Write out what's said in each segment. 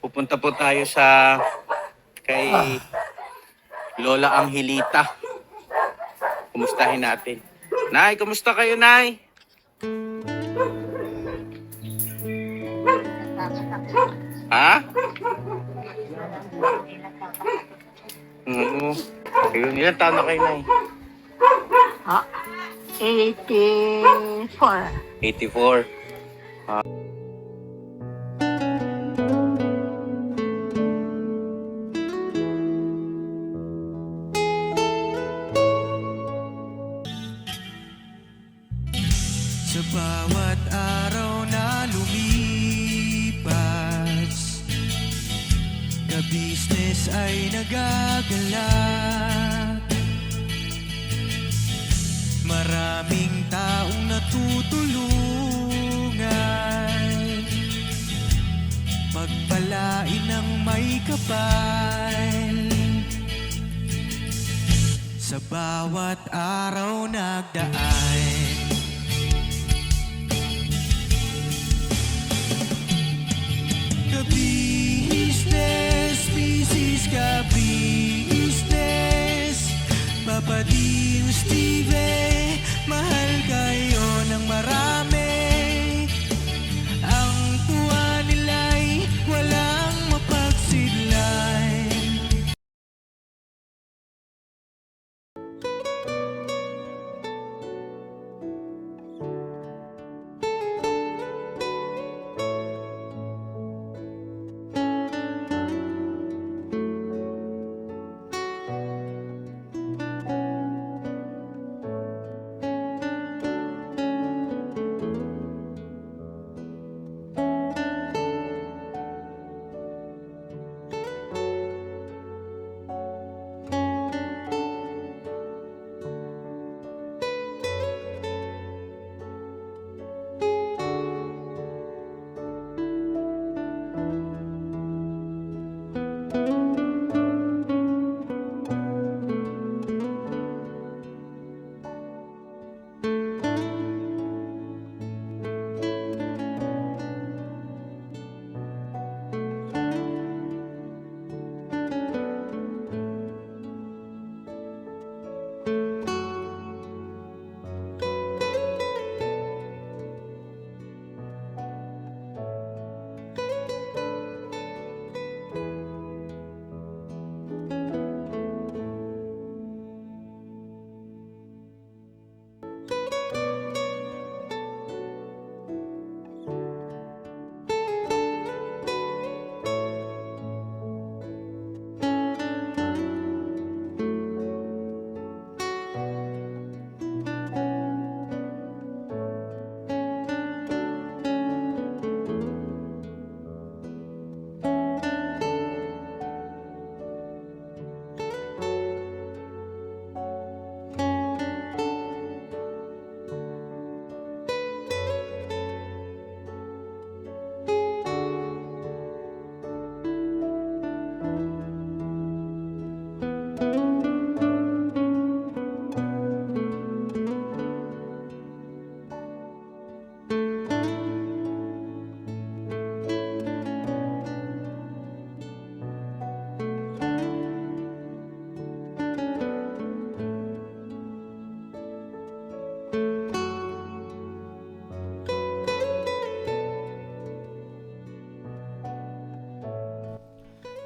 Pupunta po tayo sa kay Lola Angelita. Kumustahin natin. Nay, kumusta kayo, Nay? Ha? Oo. Ayun, ilan taon na kayo, Nay? Ah, 84. 84. Sa bawat araw na lumipas, ka-business ay nagagalak. Maraming taong natutulungan, pagpalain ng may kapal. Sa bawat araw nagdaan, ka-business, business ka-business, Papa Dio, Steve, mahal kayo ng marami. Ang tuwa nila'y walang mapagsidlay.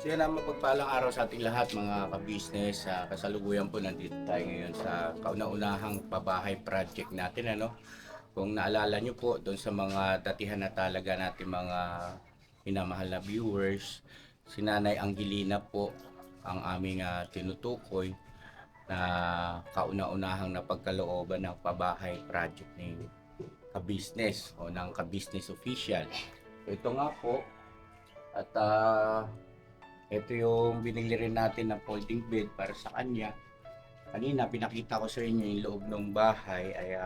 So yan ang mapagpalang araw sa ating lahat mga ka-business. Kasalukuyan po nandito tayo ngayon sa kauna-unahang pabahay project natin. Kung naalala nyo po doon sa mga datihan na talaga natin mga minamahal na viewers, si Nanay Angelina po ang aming tinutukoy na kauna-unahang napagkalooban ng pabahay project ni ka-business o ng ka-business official. Ito nga po at ito yung binili rin natin na folding bed para sa kanya. Kanina pinakita ko sa inyo yung loob ng bahay ay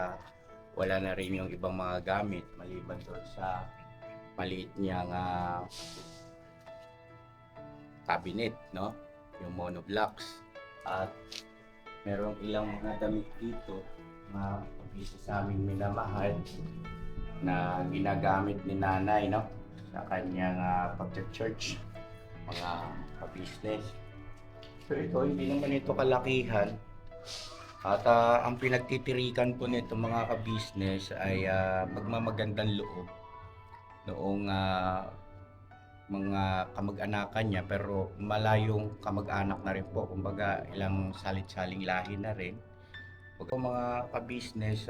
wala na rin yung ibang mga gamit maliban doon sa maliit niyang cabinet, no? Yung monoblocks. At merong ilang mga damit dito na isa sa aming minamahal na ginagamit ni Nanay, no? Sa kanyang pagka-church. mga ka-business. So ito, hindi naman ito kalakihan. At ang pinagtitirikan po nito mga ka-business ay magmamagandang loob noong mga kamag-anakan niya, pero malayong kamag-anak na rin po. Kumbaga ilang salit-saling lahi na rin. Mga ka-business,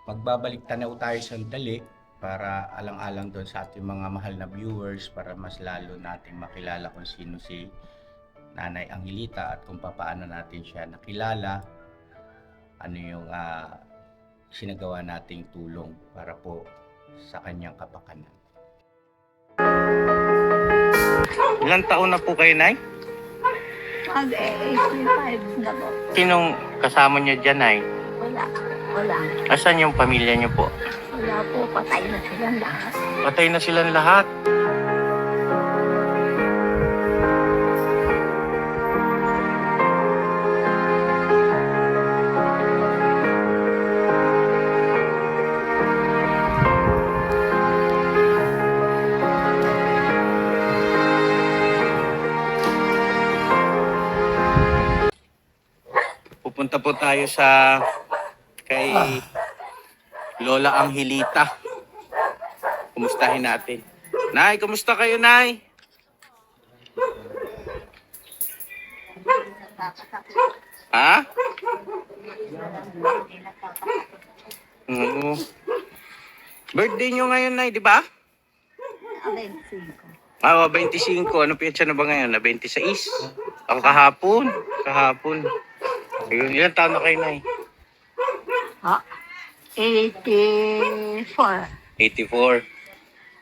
magbabalik tanaw tayo sandali para alang-alang doon sa ating mga mahal na viewers, para mas lalo nating makilala kung sino si Nanay Angelita at kung paano natin siya nakilala, ano yung sinagawa nating tulong para po sa kanyang kapakanan. Ilang taon na po kayo, Nay? Mag-85 na po. Sinong kasama niyo dyan, Nay? Wala. Asan yung pamilya niyo po? Wala po, patay na silang lahat. Patay na silang lahat. Pupunta po tayo sa kay Lola Angelita. Kumustahin natin. Nay, kumusta kayo, Nay? Ha? Oo. Birthday nyo ngayon, Nay, di ba? 25. 25. Ano petsa na ba ngayon? Na 26? Ang kahapon. Ayun, ilan taon na kayo, Nay? 84. 84.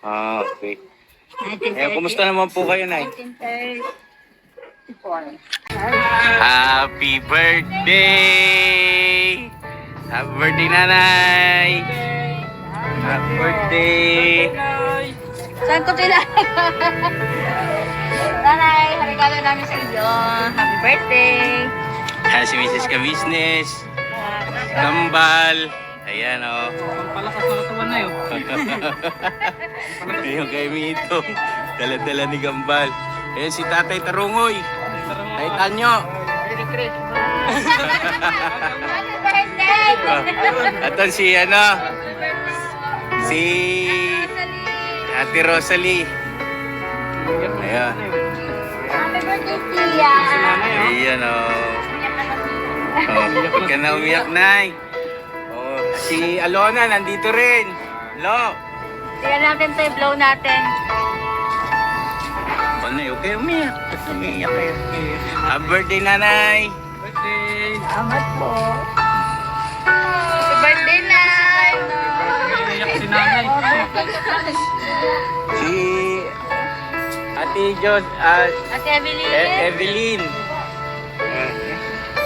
Okay. 1930. Kumusta naman po kayo, Nay? 1934. Happy birthday! Happy birthday, Nanay! Happy birthday! Saan ko kilala? Nanay, regalo namin sa iyo. Happy birthday! Si Mrs. Ka-Business, Gambal, ayan o. Palakas na katawan na yun. Yung kay Mito, dala-dala ni Gambal. Ayan si Tatay Tarungoy. Ay, Tanyo. Happy birthday! At si si Ate Rosalie. Ayan. Happy birthday, Tia! Ayan o. Huwag ka na umiyak, Nay. Si Alona nandito rin. Lo. Tingnan natin ito, blow natin. Nay, huwag kayo umiyak. Umiyak kayo. Happy birthday, Nanay. Birthday! Salamat po. Happy birthday, Nay! Iyak si nanay. Si Ate Jod, Ate Evelyn. Evelyn.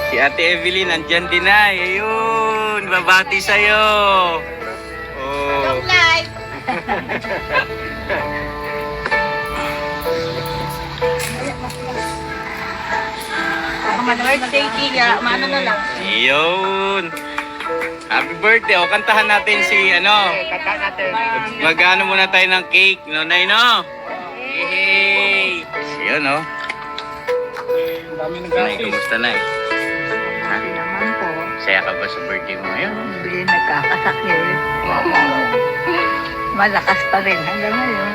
Si Ate Evelyn, andyan din, Nay. Ayun, babati sa'yo. Oh. Live. Happy birthday, Tia. Maano na lang. Ayun. Happy birthday. O, kantahan natin si Kanta natin. Mag-ano muna tayo ng cake, no, Nay, no? Yay! Ayun, no? Nay, kumusta, Nay? Sabi naman po, Saya ka ba sa birthday mo ngayon? hindi nagkakasakit. Malakas pa rin hanggang ngayon.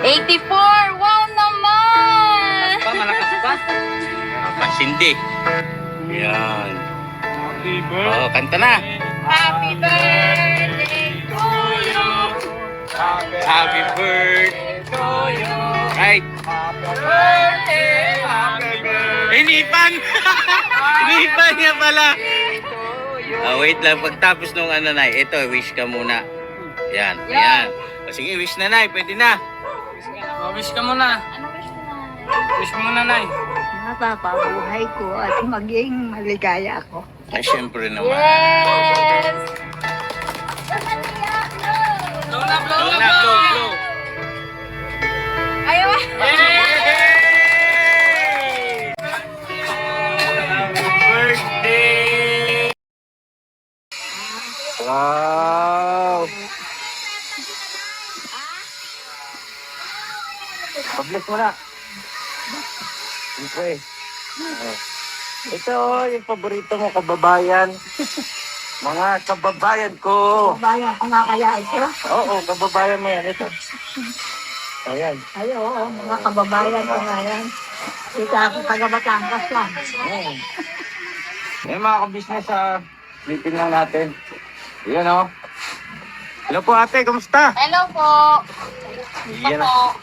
84! Wow naman! Malakas pa. Pasindi. Yan. Happy Oh, kanta na. Happy birthday to you! Happy birthday to you. Right. Birthday! Happy birthday Inipan! Inipan niya pala. to you! Wait lang. Pagtapos nung Nay, ito, wish ka muna. Yan. Yan. O, sige, wish na, Nay. Pwede na. Wish ka muna. Ano wish mo na? Wish mo muna, Nay. Mapapabuhay ko at maging maligaya ako. Ay, syempre naman. Yes! Blow na, blow Blow na, na, blow, blow. blow. Ayaw! Happy birthday! Wow! Pabless mo na. Siyempre. Ito, yung paborito mo, kababayan. Mga kababayan ko. Bayan ko nga kaya ito. Oo, kababayan mo yan. Ito. Ayan. Ay, oo, mga kababayan ko nga yan. Ika ako taga Batangas lang. Yung mga kabisnes, meeting lang natin. Yan o. Hello po ate, kumusta? Hello po. Yan o.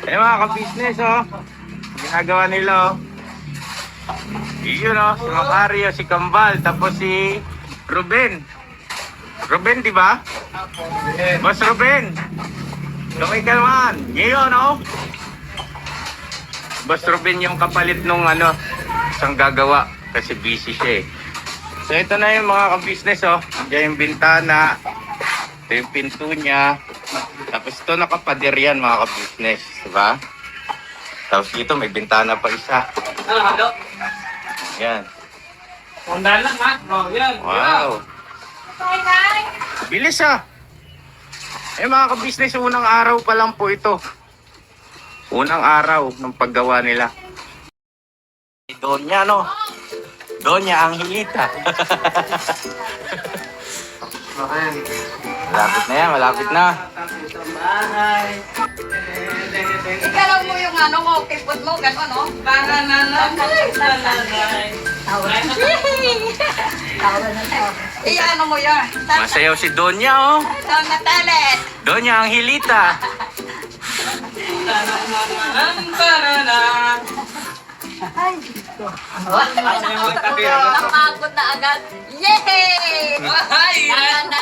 Yung mga kabisnes ginagawa nila Yun si Macario, si Kambal, tapos si Ruben. Ruben, di ba? Boss Ruben. Kamay ka naman. Ngayon, Boss Ruben yung kapalit nung isang gagawa kasi busy siya eh. So ito na yung mga ka-business Diyan yung bintana. Ito yung pinto niya. Tapos ito nakapader yan mga ka-business. Diba? Tapos dito may bintana pa isa. Halo. Yan. Pundahan lang ha. Oh, yan. Wow. Bilis mga ka-business, unang araw pa lang po ito. Unang araw ng paggawa nila. Donya Donya Angelita. Malapit na yan, malapit na. Ikalaw mo yung mo, kipot mo, gano'n, no? Para nanay. Tawa na tawa. Iano mo yun. Masayaw si Donya Doon na talit. Donya Angelita. Ay, dito. Napagod na agad. Yay! Ilaya na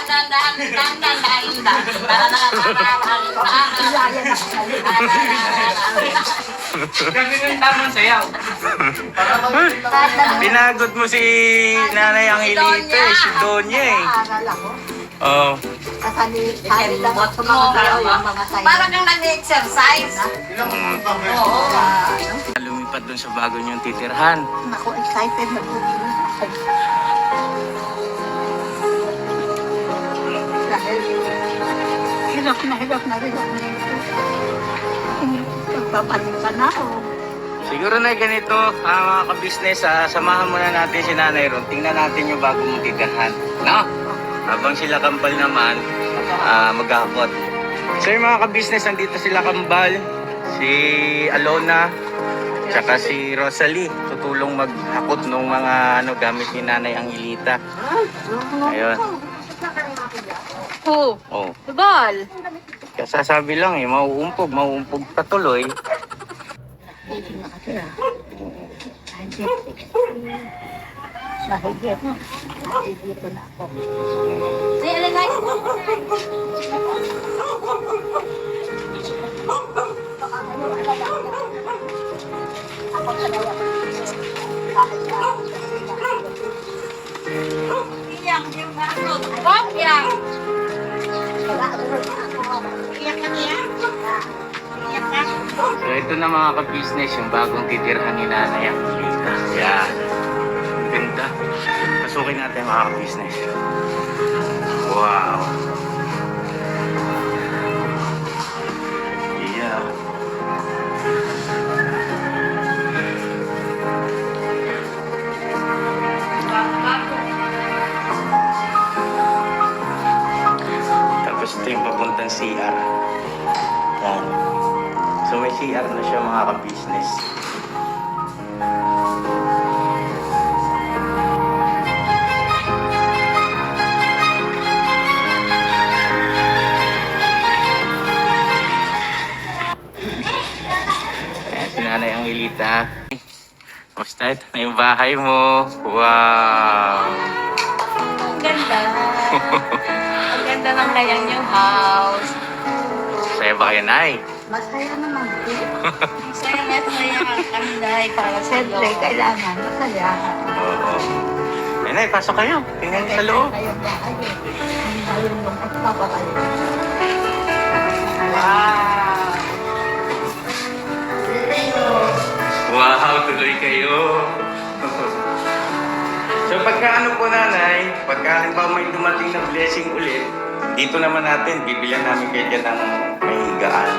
Kami ng tamang sayaw. Pinagod mo si Nanay Angelita si Donya Aral ako. Oh. Kasali lang ako sumamayaw yung mga sayo. Parang kang nag-exercise. Oo. Lumipat dun sa bago niyong titirhan. Ako excited na po. Dahil hirap na rin ako. Pagpapalit ka na ako. Siguro na ganito, mga ka-business, samahan muna natin si Nanay Ron. Tingnan natin yung bago mong titirhan. No? Habang sila Kambal naman, maghahakot. So yung mga ka-business, nandito sila Kambal, si Alona, tsaka si Rosalie. Tutulong maghakot ng mga gamit ni Nanay Angelita. Ayun. Oh, Oh. bal. Kasasabi lang mauumpog patuloy. Dito na kasi Mahigit. Dito na ako. Ay, alagay. Iyak yung marunod. Wag yan. Iyak ka niya. Iyak ka. So ito na mga ka-business, yung bagong titirhan ni Nanay Angelita. Yan. Ganda. Pasukin natin mga ka-business. Wow. Yeah. Tapos ito yung papuntang CR. Yan. So may CR na siya mga ka-business. Ayan si Nanay Angelita. Kamusta? Ito na yung bahay mo. Wow! Ang ganda. Ang ganda ng layang yung house. Saya ba kayo, Nay? Masaya naman po. Saya na saya ang kanday para sa Siyempre, loob. kailangan masaya. Oo. Ay, Nay, pasok kayo. Tingnan niyo sa loob. Kayong bahay. Ang nalulong at papakayo. Wow. Wow, tuloy kayo. So pagka po nanay, pagka halimbawa may dumating na blessing ulit, Dito naman natin, bibilan namin kayo dyan ng mahigaan.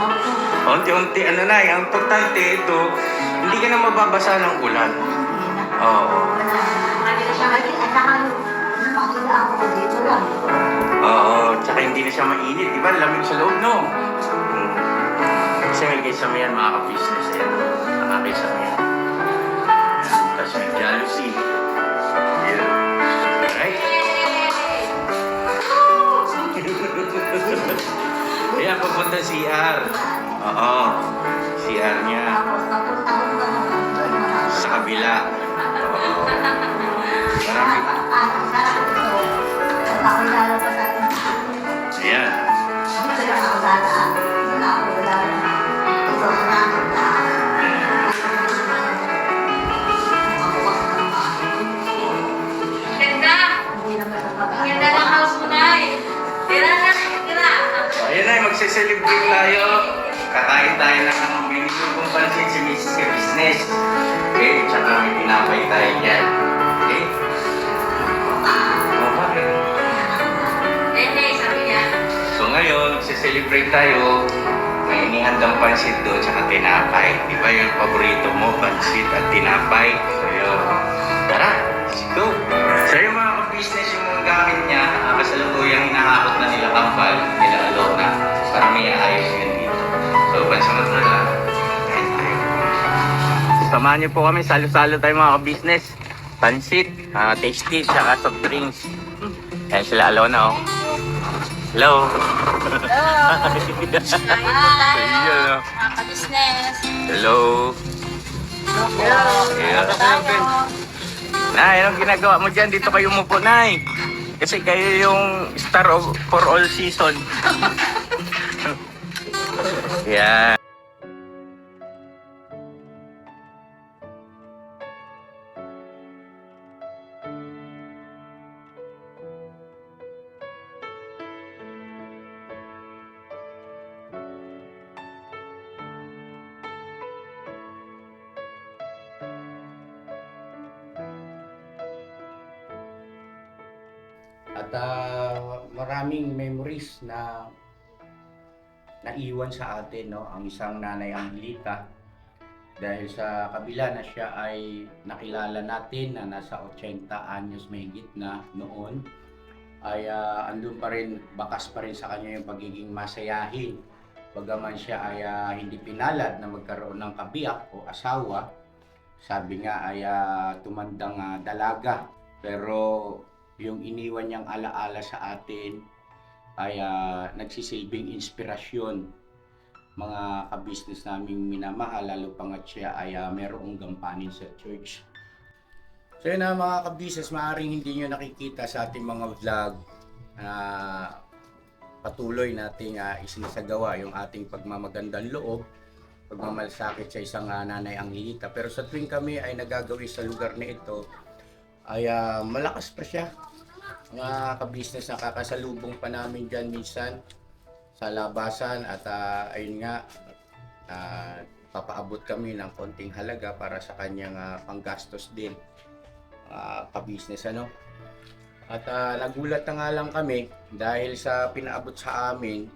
Unti-unti, ano na, ang importante ito, hindi ka na mababasa ng ulan. Oo. Oo, tsaka hindi na siya mainit, di ba? Lamig sa loob, no? Kasi may kisame yan, mga ka-business yan. Mga kisame yan. Tapos may jealousy. Yeah. Alright? Ayan, papunta CR. Oo. CR niya. Sa kabila. Oo. Marami. Ayan. Ganda! Ang ganda ng house mo na eh. Tira na, tira. Ayan na, magse-celebrate tayo. Kakain tayo ng minisugong pansin si Mrs. sa business. Okay, tsaka may tinapay tayo dyan. Okay? O, bakit? Eh, sabi niya. So ngayon, magse-celebrate tayo. May inihandang pansit doon, tsaka tinapay. Di ba yung paborito mo, pansit at tinapay? So yun. Tara, let's go. So yung mga business yung mga gamit niya, kasalukuyang hinahakot na nila Kambal, nila Alona, para may ayos yun dito. So, pansamantala, kain tayo. Samahan niyo po kami, salo-salo tayo mga business. Pansit, tasty, tsaka soft drinks. Ayan sila Alona, oh. Hello. Kain po tayo. Ayun, oh. Mga ka-business. Hello. Hello. Yeah. Nay, anong ginagawa mo dyan? Dito kayo umupo, Nay. Kasi kayo yung star of, for all season. Yeah. At maraming memories na naiwan sa atin, no, ang isang nanay Angelita. Dahil sa kabila na siya ay nakilala natin na nasa 80 anyos mahigit na noon, ay andun pa rin, bakas pa rin sa kanya yung pagiging masayahin. Bagaman siya ay hindi pinalad na magkaroon ng kabiyak o asawa, sabi nga ay tumandang dalaga. Pero yung iniwan niyang alaala sa atin ay nagsisilbing inspirasyon, mga ka-business naming minamahal, lalo pangat siya ay merong gampanin sa church. So yun na mga ka-business, maaaring hindi nyo nakikita sa ating mga vlog na patuloy nating isinasagawa yung ating pagmamagandang loob, pagmamalasakit sa isang nanay Angelita. Pero sa tuwing kami ay nagagawi sa lugar na ito, ay malakas pa siya. Mga ka-business, nakakasalubong pa namin dyan minsan sa labasan at ayun nga, papaabot kami ng konting halaga para sa kanyang panggastos din, ka-business, ano. At nagulat na nga lang kami dahil sa pinaabot sa amin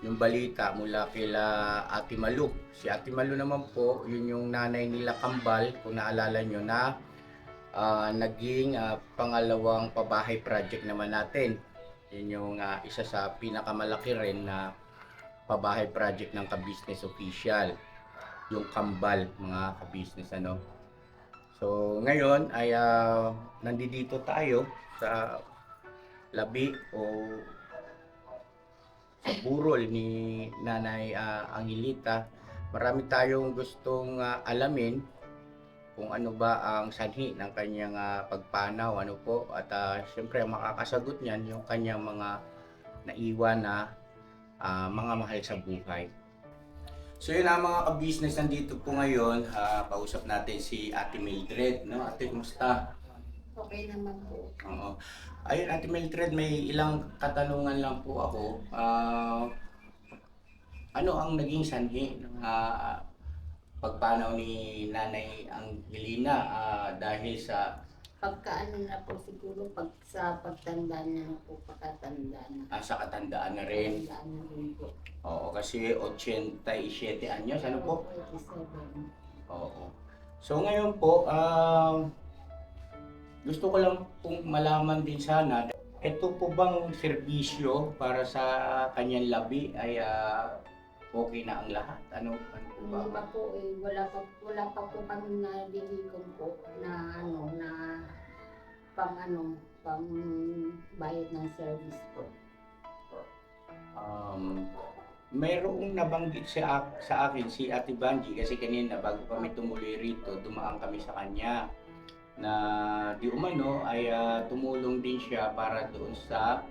yung balita mula kila Ate Malu. Si Ate Malu naman po, yun yung nanay nila Kambal, kung naalala nyo, na naging pangalawang pabahay project naman natin. Yun yung isa sa pinakamalaki rin na pabahay project ng Ka-Business Official, yung Kambal, mga ka-business, ano. So ngayon ay nandito tayo sa labi o sa burol ni Nanay Angelita. Marami tayong gustong alamin kung ano ba ang sanhi ng kanyang pagpanaw, ano po, at siyempre makakasagot niyan yung kanyang mga naiwan na mga mahal sa buhay. So yun mga ka-business, nandito po ngayon, kausap natin si Ate Mildred, no? Ate, kumusta? Okay naman po. Oo. Ayun, Ate Mildred, may ilang katanungan lang po ako. Ano ang naging sanhi ng pagpanaw ni Nanay Angelina dahil sa Pagka ano na po siguro, pag sa pagtanda niya na po, pagkatanda na. Sa katandaan na rin. Pagtandaan na rin po. Oo, kasi 87 anyos, ano po? 87. Oo. So ngayon po, gusto ko lang pong malaman din sana, ito po bang serbisyo para sa kanyang labi ay okay na ang lahat? Ano po ba? Hindi pa po eh, wala pa po kami nalilikom po na pang bayad ng service po. Mayroong nabanggit sa akin si Ate Banji kasi kanina bago kami tumuloy rito, dumaan kami sa kanya na di umano ay tumulong din siya para doon sa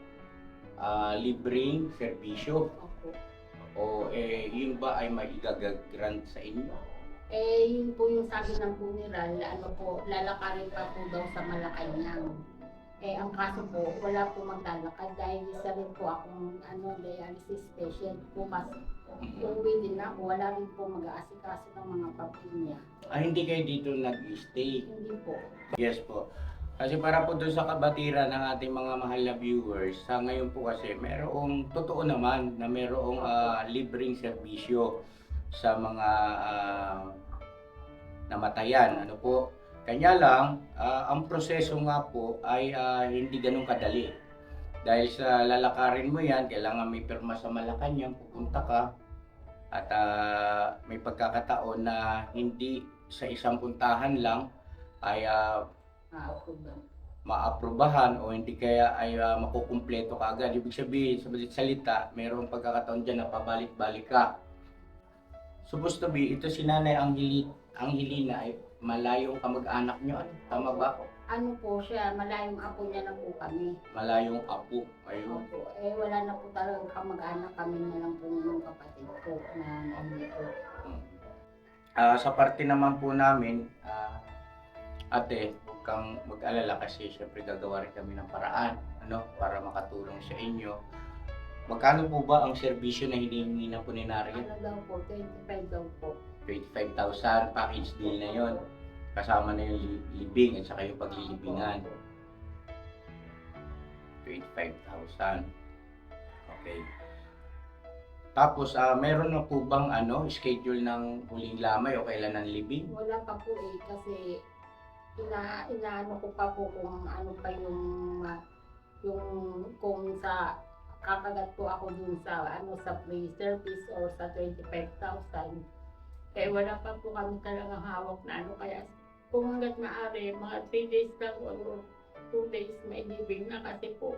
libreng serbisyo. Opo. O yun ba ay maigagagrant sa inyo? Yun po yung sabi ng funeral, lalakarin pa po daw sa Malacanang. Ang kaso po, wala po maglalakad dahil isa rin po akong dialysis patient po kasi uuwi din ako, wala rin po mag-aasikaso ng mga papel niya. Hindi kayo dito nag-stay? Hindi po. Yes po. Kasi para po doon sa kabatiran ng ating mga mahal na viewers, sa ngayon po kasi merong totoo naman na merong libreng serbisyo sa mga namatayan. Ano po? Kanya lang, ang proseso nga po ay hindi ganun kadali. Dahil sa lalakarin mo yan, kailangan may pirma sa Malacanang, pupunta ka, at may pagkakataon na hindi sa isang puntahan lang ay Opo ba? maaprubahan o hindi kaya ay makukumpleto ka agad. Ibig sabihin, sa balik salita, mayroong pagkakataon dyan na pabalik-balik ka. Supposed to be, ito si Nanay Angelina ay malayong kamag-anak nyo. Tama ba? Ano po siya, malayong apo niya na po kami. Malayong apo. Ayun. Opo. Wala na po talagang kamag-anak, kami na lang po ng kapatid ko na nandito. Sa parte naman po namin, ate, huwag kang mag-alala kasi syempre gagawa rin kami ng paraan para makatulong sa inyo. Magkano po ba ang serbisyo na hinihingi na po ni Narian? Ano daw po, 25 daw po. 25,000 package deal na yon. Kasama na yung libing at saka yung paglilibingan. 25,000. Okay. Tapos, meron na po bang schedule ng huling lamay o kailan ng libing? Wala pa po kasi inaano ko pa po kung ano pa yung kung sa kakagat po ako dun sa sa free service or sa 25,000. Wala pa po kami talagang hawak na kaya kung hanggat maaari, mga 3 days lang o 2 days may libing na kasi po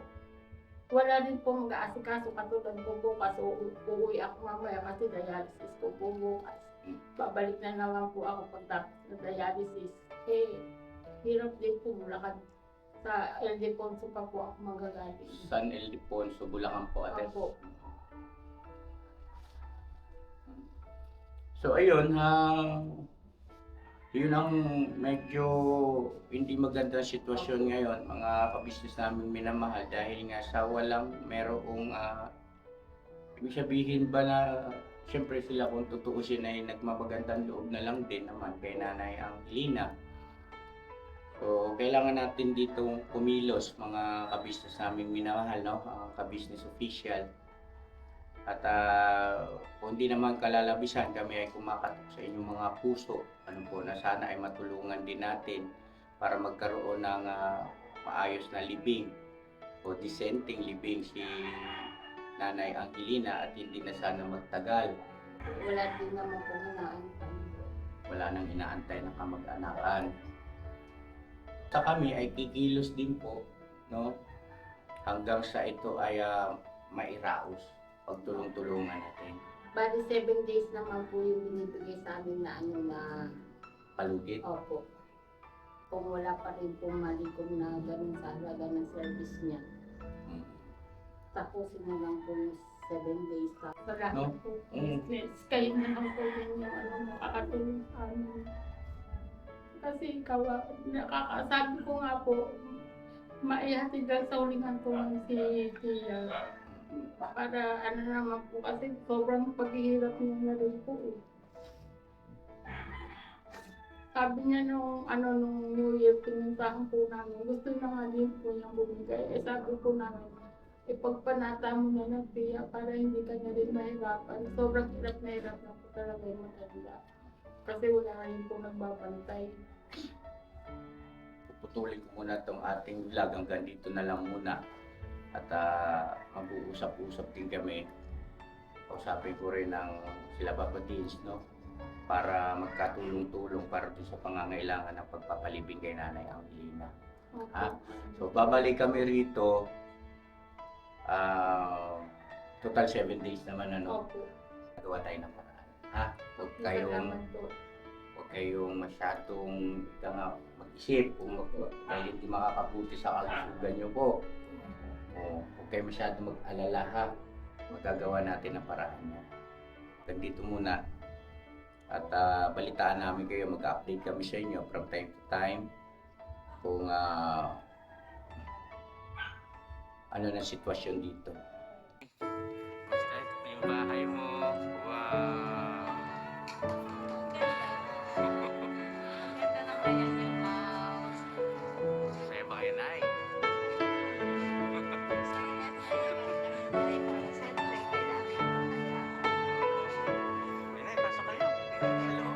wala rin po mag-aasikaso katulad ko bukas uuwi ako mamaya kasi dialysis ko po bukas. Babalik na naman po ako pagtapos ng dialysis. Hirap din po lakad. Sa Ildefonso pa po ako magagaling. San Ildefonso, Bulacan po ate. Opo. So ayun, yun ang medyo hindi magandang sitwasyon ngayon mga kabisnes namin minamahal dahil nga sa merong ibig sabihin ba na siyempre sila kung tutuusin ay nagmamagandang loob na lang din naman kay Nanay Angelina. So kailangan natin dito kumilos mga kabisnes namin minamahal, kabisnes official. At kung hindi naman kalalabisan, kami ay kumakatok sa inyong mga puso. Na sana ay matulungan din natin para magkaroon ng maayos na libing o dissenting libing si Nanay Angelina at hindi na sana magtagal. Wala din naman po inaantay. Wala nang inaantay na kamag-anakan. Sa kami ay kikilos din po, hanggang sa ito ay mairaos. Pagtulong-tulungan natin. Bali 7 days naman po yung binibigay sa amin na Palugit. opo. Kung wala pa rin po malikom na ganun sa halaga ng service niya. Tapusin na lang po yung 7 days. Salamat po. Kayo na lang po yung makakatulong sa amin. Kasi ikaw, nakakasabi ko nga po, maihatid lang sa ulingan ko si Tia. Para naman po kasi sobrang paghihirap niya na rin po. Sabi niya nung New Year, pinuntahan po namin. Gusto na nga din po niyang bumigay. Eh sabi po namin, ipagpanata mo na ng tiya para hindi ka na rin mahirapan. Sobrang hirap na po talaga yung matanda. Kasi wala na rin po nagbabantay. Puputulin ko muna itong ating vlog hanggang dito na lang muna. At mag-uusap-usap din kami. Kausapin ko rin ng sila Papa Dins, no? Para magkatulong-tulong para doon sa pangangailangan ng pagpapalibing kay Nanay Angelina. Ha? So babalik kami rito. Total 7 days naman, ano? Opo. Nagawa tayo ng paraan. Ha? Huwag kayong masyadong mag-isip dahil hindi makakabuti sa kalusugan nyo po. Huwag kayong masyadong mag-alala, ha? Magagawa natin ang paraan niya. Hanggang dito muna. At balitaan namin kayo, mag-update kami sa inyo from time to time kung ano na sitwasyon dito. Basta ito yung bahay mo. Wow. Ang ganda ng ganyan yung house. Saya ba kayo, Nay? Nay, pasok kayo. Hello.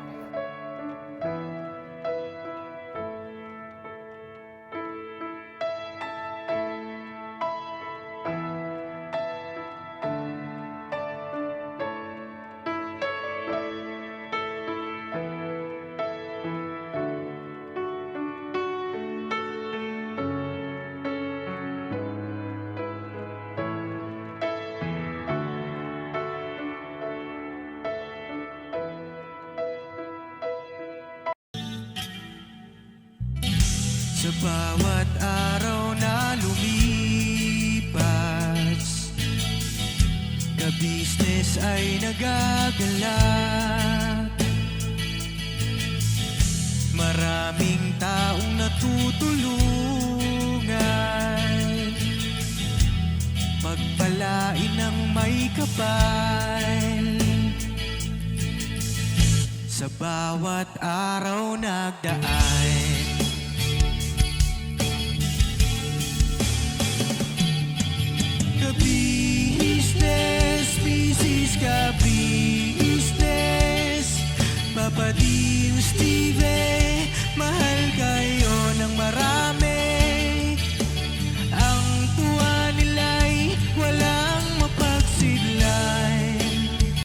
Sa bawat araw na lumipas, ka-business ay nagagalak. Maraming taong natutulungan, pagpalain ng may kapal. Sa bawat araw nagdaan, ka-business, business ka-business, Papa Dins TV, mahal ka